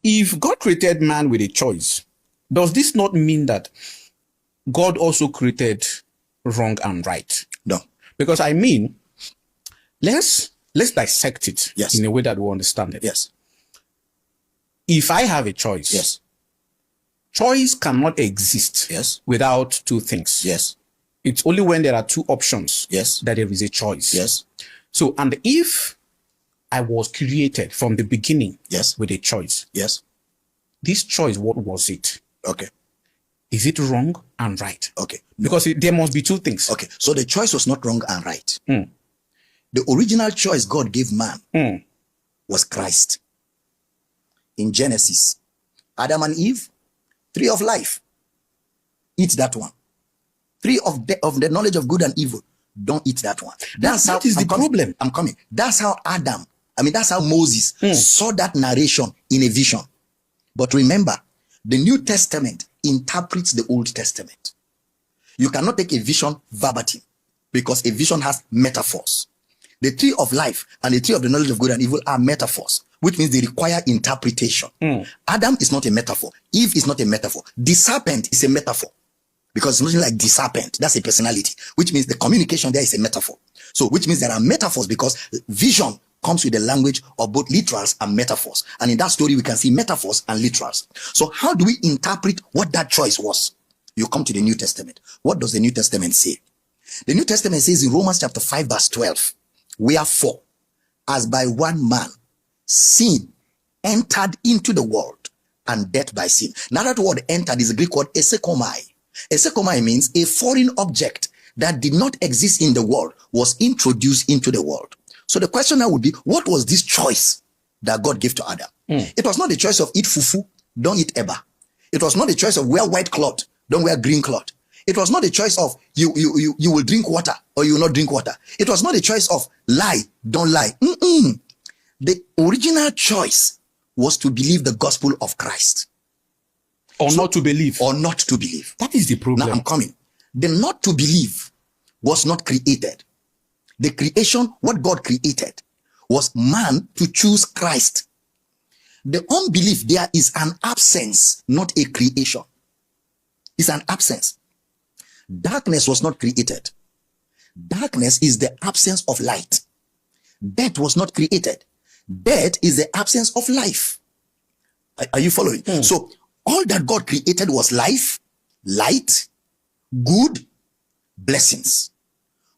if God created man with a choice, does this not mean that God also created wrong and right? No. Because I mean, let's dissect it in a way that we understand it. Yes. If I have a choice, yes, choice cannot exist without two things. Yes. It's only when there are two options that there is a choice. Yes. So, and if I was created from the beginning with a choice, this choice, what was it? Okay. Is it wrong and right? Okay. Because there must be two things. Okay. So the choice was not wrong and right. The original choice God gave man was Christ. In Genesis, Adam and Eve, tree of life. Eat that one. Tree of the knowledge of good and evil. Don't eat that one. That is the problem. I'm coming. That's how that's how Moses saw that narration in a vision. But remember, the New Testament interprets the Old Testament. You cannot take a vision verbatim because a vision has metaphors. The tree of life and the tree of the knowledge of good and evil are metaphors, which means they require interpretation. Adam is not a metaphor. Eve is not a metaphor. The serpent is a metaphor because it's nothing like the serpent. That's a personality, which means the communication there is a metaphor. So, which means there are metaphors because vision comes with the language of both literals and metaphors. And in that story, we can see metaphors and literals. So how do we interpret what that choice was? You come to the New Testament. What does the New Testament say? The New Testament says in Romans chapter 5 verse 12, wherefore, as by one man, sin entered into the world, and death by sin. Now that word entered is a Greek word esekomai. Esekomai means a foreign object that did not exist in the world was introduced into the world. So the question now would be, what was this choice that God gave to Adam? It was not the choice of eat fufu, don't eat eba. It was not the choice of wear white cloth, don't wear green cloth. It was not the choice of you will drink water or you will not drink water. It was not the choice of lie, don't lie. The original choice was to believe the gospel of Christ. Or not to believe. Or not to believe. That is the problem. Now I'm coming. The not to believe was not created. The creation, what God created, was man to choose Christ. The unbelief there is an absence, not a creation. It's an absence. Darkness was not created. Darkness is the absence of light. Death was not created. Death is the absence of life. Are you following? So all that God created was life, light, good, blessings.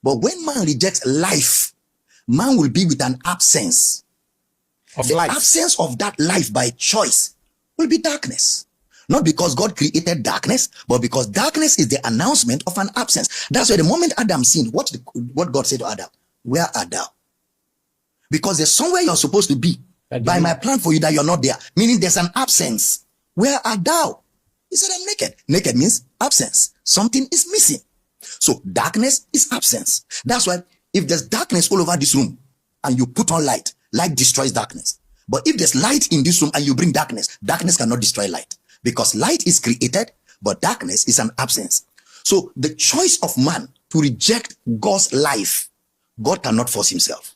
But when man rejects life, man will be with an absence of life. The absence of that life by choice will be darkness. Not because God created darkness, but because darkness is the announcement of an absence. That's why the moment Adam sinned, what God said to Adam, where art thou? Because there's somewhere you're supposed to be by my plan for you that you're not there. Meaning there's an absence. Where art thou? He said, I'm naked. Naked means absence. Something is missing. So darkness is absence. That's why if there's darkness all over this room and you put on light, light destroys darkness. But if there's light in this room and you bring darkness, darkness cannot destroy light. Because light is created, but darkness is an absence. So the choice of man to reject God's life, God cannot force himself.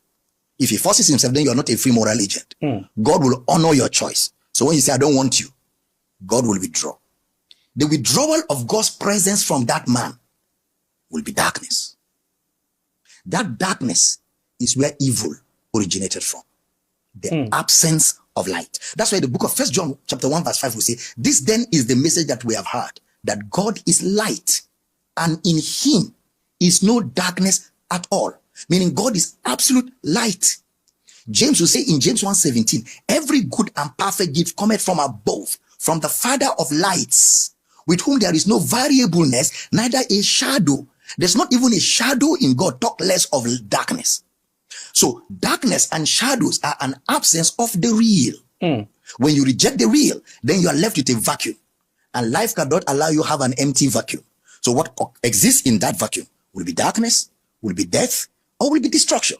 If he forces himself, then you're not a free moral agent. God will honor your choice. So when you say, I don't want you, God will withdraw. The withdrawal of God's presence from that man will be darkness. That darkness is where evil originated from. The absence of light. That's why the book of 1 John chapter 1 verse 5 will say, this then is the message that we have heard, that God is light, and in him is no darkness at all. Meaning God is absolute light. James will say in James 1:17, every good and perfect gift cometh from above, from the Father of lights, with whom there is no variableness, neither a shadow. There's not even a shadow in God, talk less of darkness. So darkness and shadows are an absence of the real. When you reject the real, then you are left with a vacuum. And life cannot allow you to have an empty vacuum. So what exists in that vacuum will be darkness, will be death, or will be destruction.